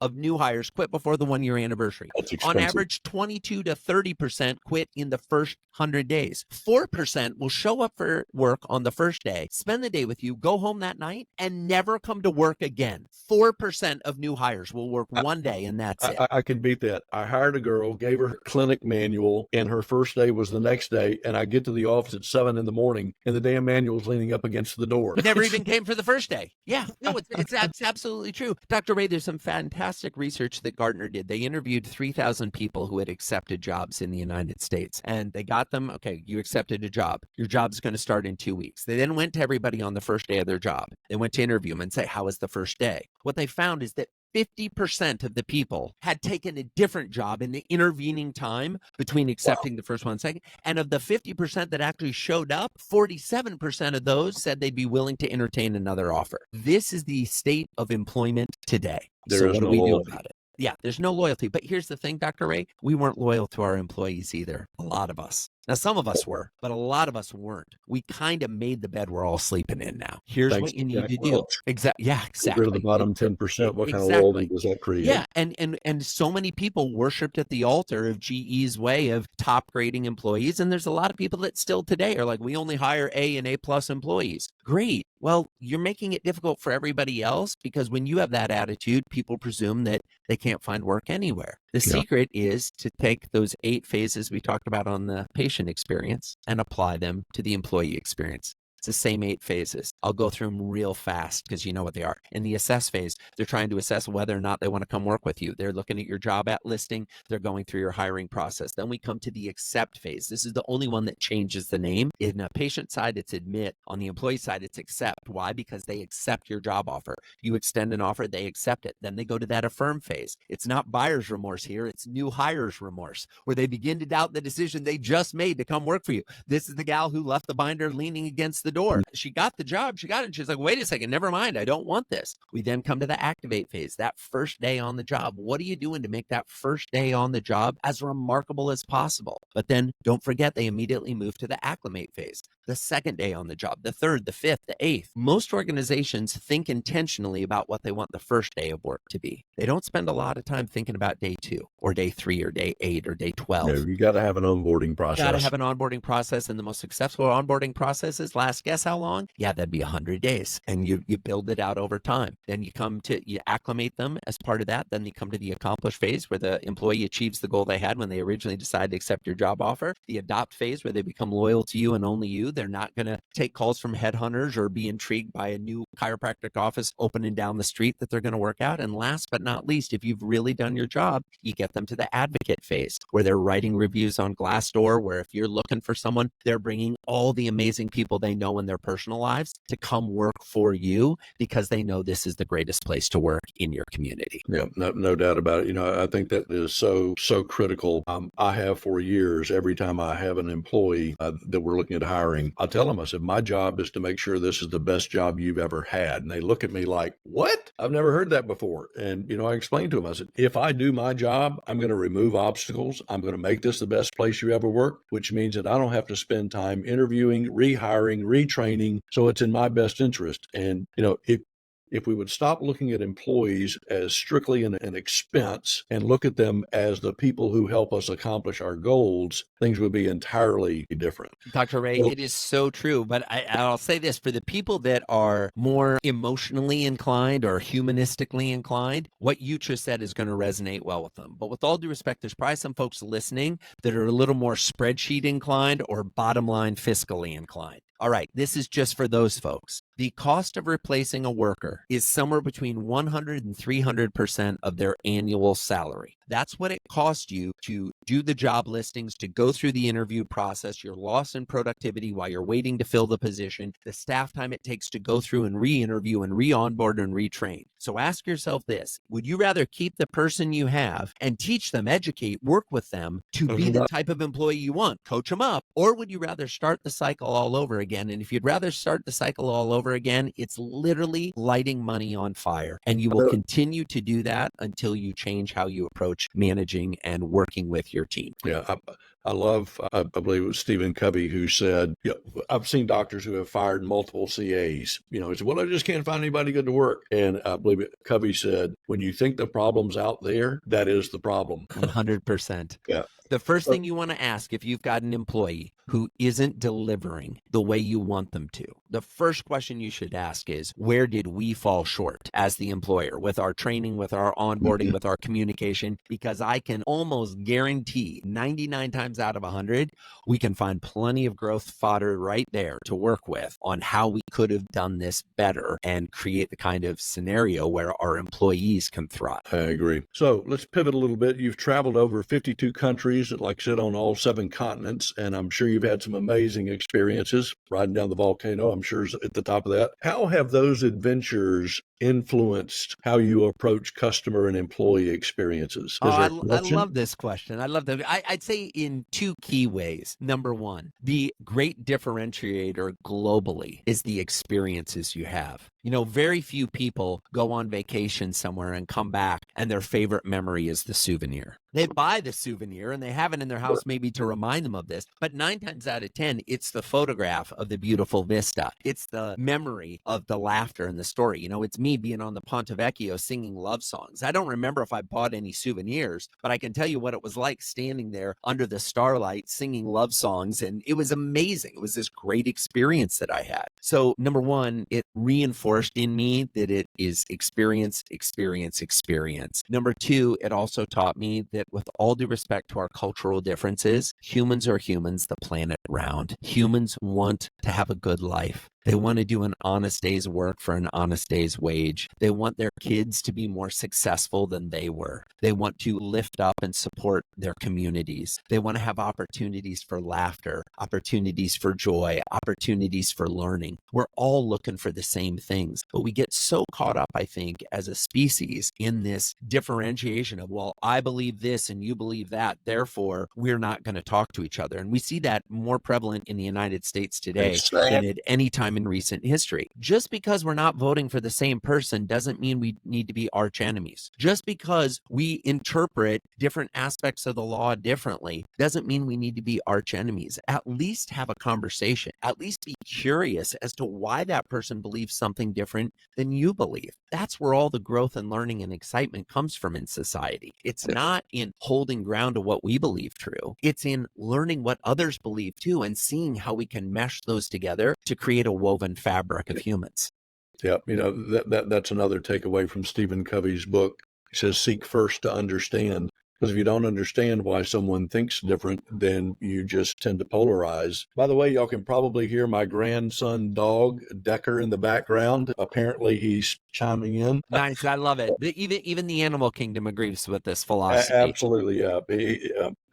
Speaker 2: of new hires quit before the 1-year anniversary.
Speaker 1: That's expensive.
Speaker 2: On average, 22 to 30% quit in the first 100 days. 4% will show up for work on the first day, spend the day with you, go home that night, and never come to work again. 4% of new hires will work one day, and that's it.
Speaker 1: I can beat that. I hired a girl, gave her a clinic manual, and her first day was the next day, and I get to the office at 7 in the morning, and the damn manual's leaning up against the door.
Speaker 2: Never even came for the first day. Yeah, no, it's absolutely true. Dr. Ray, there's some fantastic fantastic research that Gartner did. They interviewed 3,000 people who had accepted jobs in the United States, and they got them, okay, you accepted a job. Your job's going to start in 2 weeks. They then went to everybody on the first day of their job. They went to interview them and say, how was the first day? What they found is that 50% of the people had taken a different job in the intervening time between accepting the first one and second. And of the 50% that actually showed up, 47% of those said they'd be willing to entertain another offer. This is the state of employment today. So what do we do about it? Yeah, there's no loyalty. But here's the thing, Dr. Ray, we weren't loyal to our employees either. A lot of us. Now, some of us were, but a lot of us weren't. We kind of made the bed we're all sleeping in now. Here's what you need to do. Exactly. Yeah, exactly.
Speaker 1: Get rid of the bottom 10%. What kind of loyalty does that create?
Speaker 2: Yeah, and so many people worshipped at the altar of GE's way of top grading employees. And there's a lot of people that still today are like, we only hire A and A plus employees. Great. Well, you're making it difficult for everybody else, because when you have that attitude, people presume that they can't find work anywhere. The secret is to take those 8 phases we talked about on the patient experience and apply them to the employee experience. It's the same 8 phases. I'll go through them real fast because you know what they are. In the assess phase, they're trying to assess whether or not they want to come work with you. They're looking at your job at listing. They're going through your hiring process. Then we come to the accept phase. This is the only one that changes the name. In a patient side, it's admit. On the employee side, it's accept. Why? Because they accept your job offer. You extend an offer, they accept it. Then they go to that affirm phase. It's not buyer's remorse here. It's new hires remorse, where they begin to doubt the decision they just made to come work for you. This is the gal who left the binder leaning against the door. She got the job. She got it. And she's like, wait a second, never mind. I don't want this. We then come to the activate phase, that first day on the job. What are you doing to make that first day on the job as remarkable as possible? But then don't forget, they immediately move to the acclimate phase, the second day on the job, the third, the fifth, the eighth. Most organizations think intentionally about what they want the first day of work to be. They don't spend a lot of time thinking about day 2 or day 3 or day 8 or day 12.
Speaker 1: Yeah, you got to have an onboarding process.
Speaker 2: Got to have an onboarding process, and the most successful onboarding processes last, guess how long? Yeah, that'd be 100 days, and you build it out over time. Then you acclimate them as part of that. Then you come to the accomplish phase, where the employee achieves the goal they had when they originally decided to accept your job offer. The adopt phase, where they become loyal to you and only you. They're not going to take calls from headhunters or be intrigued by a new chiropractic office opening down the street that they're going to work out. And last but not least, if you've really done your job, you get them to the advocate phase, where they're writing reviews on Glassdoor, where if you're looking for someone, they're bringing all the amazing people they know in their personal lives to come work for you, because they know this is the greatest place to work in your community.
Speaker 1: Yeah, no doubt about it. I think that is so critical. I have for years, every time I have an employee that we're looking at hiring, I tell them, I said, my job is to make sure this is the best job you've ever had. And they look at me like, what? I've never heard that before. And, I explained to them, I said, if I do my job, I'm going to remove obstacles. I'm going to make this the best place you ever work, which means that I don't have to spend time interviewing, rehiring, retraining. So it's in my best interest. And, if we would stop looking at employees as strictly an expense and look at them as the people who help us accomplish our goals, things would be entirely different.
Speaker 2: Dr. Ray, it is so true. But I'll say this, for the people that are more emotionally inclined or humanistically inclined, what you just said is going to resonate well with them. But with all due respect, there's probably some folks listening that are a little more spreadsheet inclined or bottom line fiscally inclined. All right, this is just for those folks. The cost of replacing a worker is somewhere between 100 and 300% of their annual salary. That's what it costs you to do the job listings, to go through the interview process, your loss in productivity while you're waiting to fill the position, the staff time it takes to go through and re-interview and re-onboard and retrain. So ask yourself this: would you rather keep the person you have and teach them, educate, work with them to be the type of employee you want, coach them up, or would you rather start the cycle all over again? And if you'd rather start the cycle all over again, it's literally lighting money on fire. And you will continue to do that until you change how you approach managing and working with your team.
Speaker 1: Yeah, I believe it was Stephen Covey who said, I've seen doctors who have fired multiple CAs. He said, well, I just can't find anybody good to work. And I believe Covey said, when you think the problem's out there, that is the problem.
Speaker 2: 100%.
Speaker 1: Yeah.
Speaker 2: The first thing you want to ask if you've got an employee who isn't delivering the way you want them to, the first question you should ask is, where did we fall short as the employer with our training, with our onboarding, with our communication? Because I can almost guarantee 99 times out of 100, we can find plenty of growth fodder right there to work with on how we could have done this better and create the kind of scenario where our employees can thrive.
Speaker 1: I agree. So let's pivot a little bit. You've traveled over 52 countries, like I said, on all 7 continents, and I'm sure you've had some amazing experiences. Riding down the volcano, I'm sure, is at the top of that. How have those adventures influenced how you approach customer and employee experiences?
Speaker 2: Oh,
Speaker 1: Is there a
Speaker 2: I
Speaker 1: connection?
Speaker 2: love this question. I love that. I'd say in 2 key ways. Number one, the great differentiator globally is the experiences you have. You know, very few people go on vacation somewhere and come back and their favorite memory is the souvenir. They buy the souvenir and they have it in their house maybe to remind them of this, but 9 times out of 10, it's the photograph of the beautiful vista. It's the memory of the laughter and the story. You know, it's me being on the Ponte Vecchio singing love songs. I don't remember if I bought any souvenirs, but I can tell you what it was like standing there under the starlight singing love songs, and it was amazing. It was this great experience that I had. So number one, it reinforced in me that it is experience. Number two, it also taught me that with all due respect to our cultural differences, humans are humans, the planet round. Humans want to have a good life. They want to do an honest day's work for an honest day's wage. They want their kids to be more successful than they were. They want to lift up and support their communities. They want to have opportunities for laughter, opportunities for joy, opportunities for learning. We're all looking for the same things, but we get so caught up, I think, as a species in this differentiation of, well, I believe this and you believe that, therefore we're not going to talk to each other. And we see that more prevalent in the United States today than at any time in recent history. Just because we're not voting for the same person doesn't mean we need to be arch enemies. Just because we interpret different aspects of the law differently doesn't mean we need to be arch enemies. At least have a conversation. At least be curious as to why that person believes something different than you believe. That's where all the growth and learning and excitement comes from in society. It's not in holding ground to what we believe true. It's in learning what others believe too and seeing how we can mesh those together to create a woven fabric of humans.
Speaker 1: Yeah, you know, that's another takeaway from Stephen Covey's book. He says, seek first to understand. Because if you don't understand why someone thinks different, then you just tend to polarize. By the way, y'all can probably hear my grandson dog, Decker, in the background. Apparently, he's chiming in.
Speaker 2: Nice. I love it. Even the animal kingdom agrees with this philosophy.
Speaker 1: Absolutely, yeah.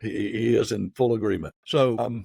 Speaker 1: He is in full agreement. So,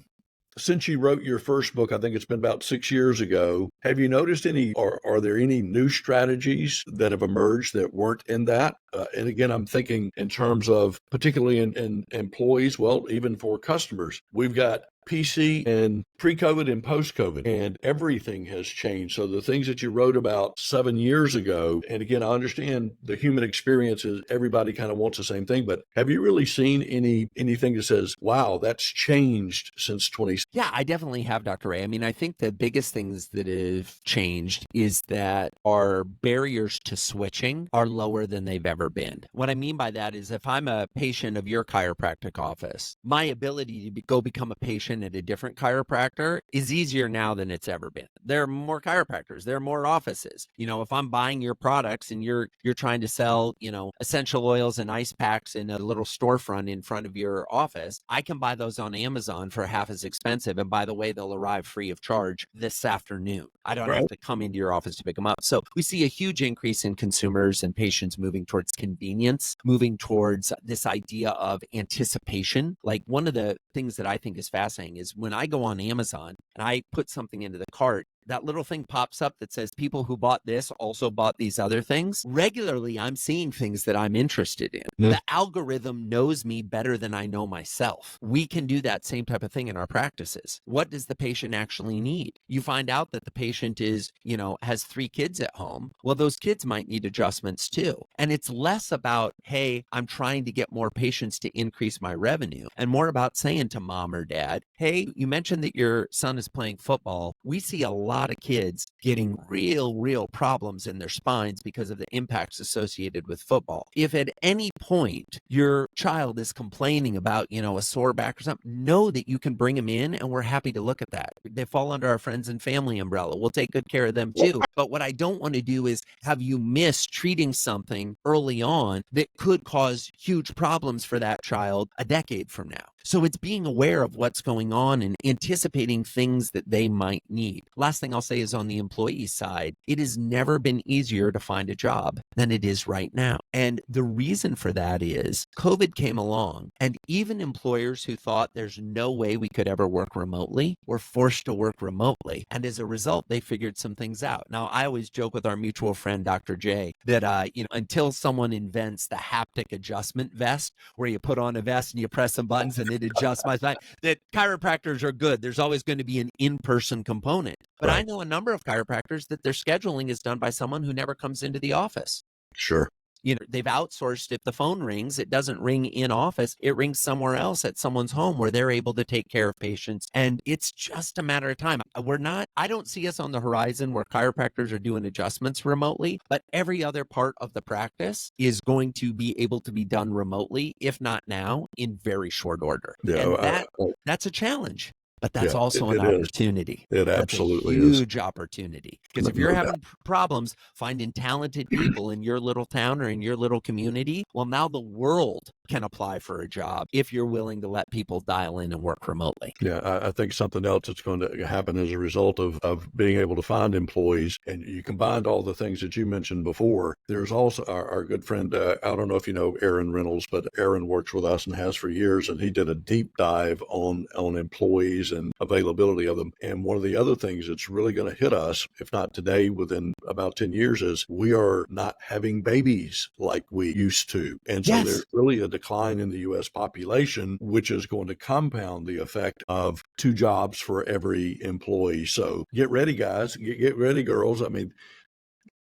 Speaker 1: since you wrote your first book, I think it's been about 6 years ago, have you noticed any, or are there any new strategies that have emerged that weren't in that? And again, I'm thinking in terms of particularly in employees, well, even for customers. We've got PC and pre-COVID and post-COVID, and everything has changed. So the things that you wrote about 7 years ago, and again, I understand the human experience is everybody kind of wants the same thing, but have you really seen anything that says, wow, that's changed since 20?
Speaker 2: Yeah, I definitely have, Dr. Ray. I mean, I think the biggest things that have changed is that our barriers to switching are lower than they've ever been. What I mean by that is if I'm a patient of your chiropractic office, my ability to go become a patient at a different chiropractor is easier now than it's ever been. There are more chiropractors, there are more offices. You know, if I'm buying your products and you're trying to sell, you know, essential oils and ice packs in a little storefront in front of your office, I can buy those on Amazon for half as expensive. And by the way, they'll arrive free of charge this afternoon. I don't have to come into your office to pick them up. So we see a huge increase in consumers and patients moving towards convenience, moving towards this idea of anticipation. Like one of the things that I think is fascinating is when I go on Amazon and I put something into the cart, that little thing pops up that says people who bought this also bought these other things. Regularly, I'm seeing things that I'm interested in. The algorithm knows me better than I know myself. We can do that same type of thing in our practices. What does the patient actually need? You find out that the patient is, you know, has 3 kids at home. Well, those kids might need adjustments too. And it's less about, hey, I'm trying to get more patients to increase my revenue, and more about saying to mom or dad, hey, you mentioned that your son is playing football. We see a lot lot of kids getting real problems in their spines because of the impacts associated with football. If at any point your child is complaining about, a sore back or something, know that you can bring them in and we're happy to look at that. They fall under our friends and family umbrella. We'll take good care of them too. But what I don't want to do is have you miss treating something early on that could cause huge problems for that child a decade from now. So it's being aware of what's going on and anticipating things that they might need. Last thing I'll say is on the employee side, it has never been easier to find a job than it is right now. And the reason for that is COVID came along, and even employers who thought there's no way we could ever work remotely were forced to work remotely. And as a result, they figured some things out. Now, I always joke with our mutual friend, Dr. J, that, until someone invents the haptic adjustment vest, where you put on a vest and you press some buttons and it adjusts my spine, that chiropractors are good. There's always going to be an in-person component. But I know a number of chiropractors that their scheduling is done by someone who never comes into the office.
Speaker 1: Sure.
Speaker 2: They've outsourced. If the phone rings, it doesn't ring in office. It rings somewhere else at someone's home where they're able to take care of patients. And it's just a matter of time. I don't see us on the horizon where chiropractors are doing adjustments remotely, but every other part of the practice is going to be able to be done remotely, if not now, in very short order.
Speaker 1: Yeah,
Speaker 2: And that's a challenge. But that's also an opportunity.
Speaker 1: It absolutely is.
Speaker 2: That's a huge opportunity. Because if you're having problems finding talented people in your little town or in your little community, well, now the world can apply for a job if you're willing to let people dial in and work remotely.
Speaker 1: Yeah, I think something else that's going to happen as a result of being able to find employees, and you combined all the things that you mentioned before. There's also our good friend, I don't know if you know Aaron Reynolds, but Aaron works with us and has for years, and he did a deep dive on employees and availability of them. And one of the other things that's really going to hit us, if not today, within about 10 years, is we are not having babies like we used to. And so there's really a decline in the U.S. population, which is going to compound the effect of 2 jobs for every employee. So get ready, guys. Get ready, girls. I mean,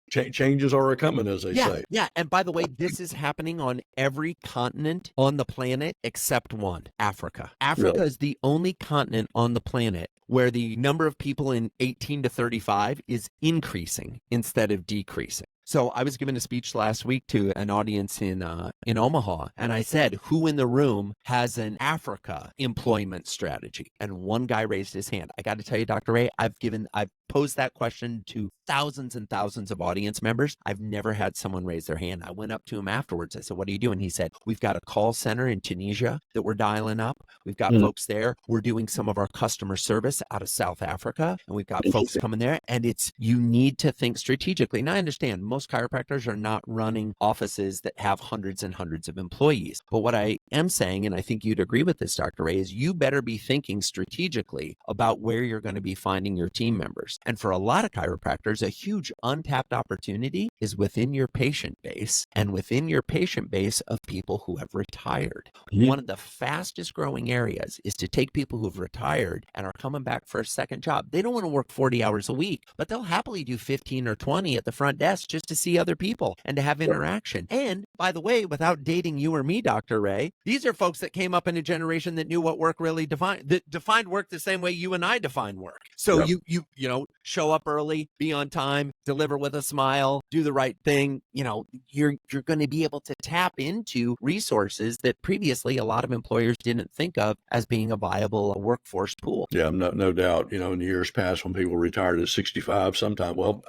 Speaker 1: changes are coming, as they say.
Speaker 2: Yeah. And by the way, this is happening on every continent on the planet except one, Africa. Africa is the only continent on the planet where the number of people in 18 to 35 is increasing instead of decreasing. So I was giving a speech last week to an audience in Omaha, and I said, who in the room has an Africa employment strategy? And one guy raised his hand. I got to tell you, Dr. Ray, I've posed that question to thousands and thousands of audience members. I've never had someone raise their hand. I went up to him afterwards. I said, what are you doing? He said, we've got a call center in Tunisia that we're dialing up. We've got folks there. We're doing some of our customer service out of South Africa, and we've got folks coming there. And you need to think strategically. And I understand most chiropractors are not running offices that have hundreds and hundreds of employees. But what I am saying, and I think you'd agree with this, Dr. Ray, is you better be thinking strategically about where you're going to be finding your team members. And for a lot of chiropractors, a huge untapped opportunity is within your patient base and within your patient base of people who have retired. One of the fastest growing areas is to take people who've retired and are coming back for a second job. They don't want to work 40 hours a week, but they'll happily do 15 or 20 at the front desk just to see other people and to have interaction. And by the way, without dating you or me, Dr. Ray, these are folks that came up in a generation that knew what work really defined, that defined work the same way you and I define work. So you show up early, be on time, deliver with a smile, do the right thing. You're going to be able to tap into resources that previously a lot of employers didn't think of as being a viable workforce pool.
Speaker 1: Yeah, no doubt. In years past when people retired at 65,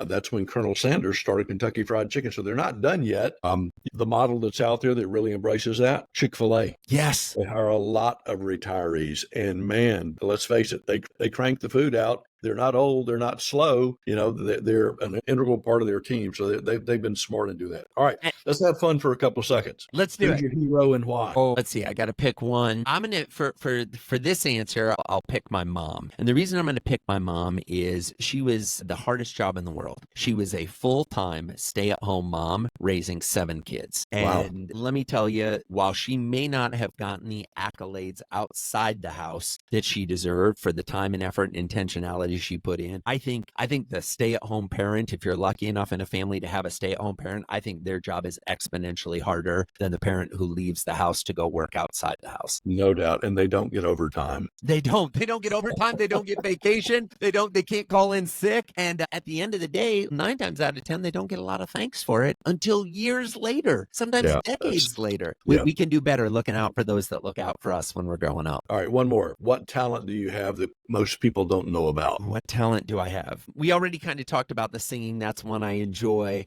Speaker 1: that's when Colonel Sanders started Kentucky Fried Chicken. So they're not done yet. The model that's out there that really embraces that, Chick-fil-A.
Speaker 2: Yes.
Speaker 1: They hire a lot of retirees, and man, let's face it, they crank the food out. They're not old. They're not slow. They're an integral part of their team. So they've been smart and do that. All right. Let's have fun for a couple seconds.
Speaker 2: Let's do
Speaker 1: Who's
Speaker 2: it.
Speaker 1: your hero and why?
Speaker 2: Let's see. I got to pick one. I'm going to, for this answer, I'll pick my mom. And the reason I'm going to pick my mom is she was the hardest job in the world. She was a full-time stay-at-home mom raising 7 kids. And let me tell you, while she may not have gotten the accolades outside the house that she deserved for the time and effort and intentionality qualities she put in. I think the stay-at-home parent, if you're lucky enough in a family to have a stay-at-home parent, I think their job is exponentially harder than the parent who leaves the house to go work outside the house.
Speaker 1: No doubt. And they don't get overtime.
Speaker 2: They don't get overtime. They don't get vacation. They can't call in sick. And at the end of the day, 9 times out of 10, they don't get a lot of thanks for it until years later, sometimes decades later. We can do better looking out for those that look out for us when we're growing up.
Speaker 1: All right, one more. What talent do you have that most people don't know about?
Speaker 2: What talent do I have? We already kind of talked about the singing. That's one I enjoy.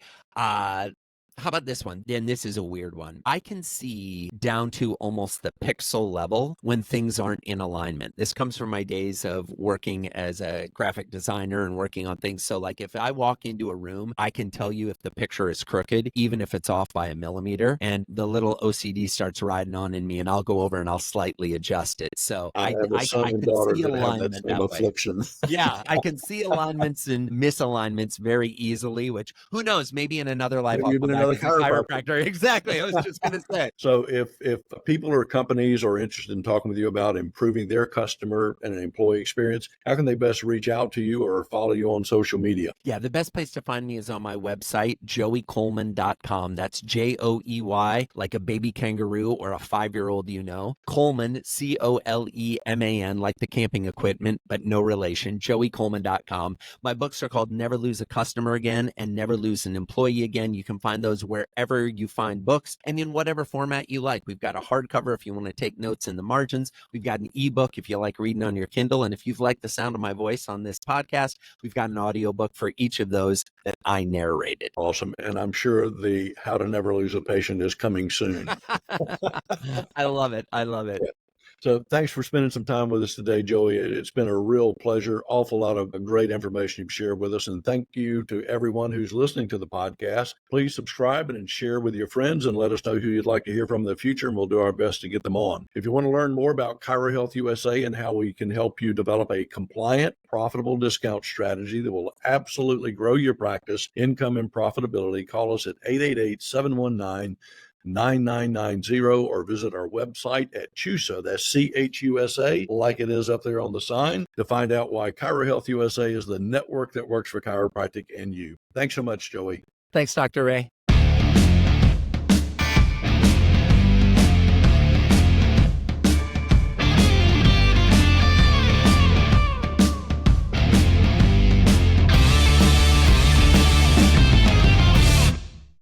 Speaker 2: How about this one? And this is a weird one. I can see down to almost the pixel level when things aren't in alignment. This comes from my days of working as a graphic designer and working on things. So like if I walk into a room, I can tell you if the picture is crooked, even if it's off by a millimeter, and the little OCD starts riding on in me, and I'll go over and I'll slightly adjust it. So I
Speaker 1: have a son and daughter that have that same affliction.
Speaker 2: Yeah, I can see alignments and misalignments very easily, which who knows, maybe in another life I'll come back as a chiropractor. Exactly. I was just going to say.
Speaker 1: So if people or companies are interested in talking with you about improving their customer and employee experience, how can they best reach out to you or follow you on social media?
Speaker 2: Yeah, the best place to find me is on my website, joeycoleman.com. That's Joey, like a baby kangaroo or a 5-year-old, Coleman, Coleman, like the camping equipment, but no relation, joeycoleman.com. My books are called Never Lose a Customer Again and Never Lose an Employee Again. You can find those wherever you find books and in whatever format you like. We've got a hardcover if you want to take notes in the margins. We've got an ebook if you like reading on your Kindle. And if you've liked the sound of my voice on this podcast, we've got an audiobook for each of those that I narrated.
Speaker 1: Awesome. And I'm sure the How to Never Lose a Patient is coming soon.
Speaker 2: I love it. I love it.
Speaker 1: Yeah. So thanks for spending some time with us today, Joey. It's been a real pleasure. Awful lot of great information you've shared with us. And thank you to everyone who's listening to the podcast. Please subscribe and share with your friends and let us know who you'd like to hear from in the future, and we'll do our best to get them on. If you want to learn more about ChiroHealth USA and how we can help you develop a compliant, profitable discount strategy that will absolutely grow your practice, income, and profitability, call us at 888-719-9990 or visit our website at CHUSA, that's CHUSA, like it is up there on the sign, to find out why ChiroHealth USA is the network that works for chiropractic and you. Thanks so much, Joey.
Speaker 2: Thanks, Dr. Ray.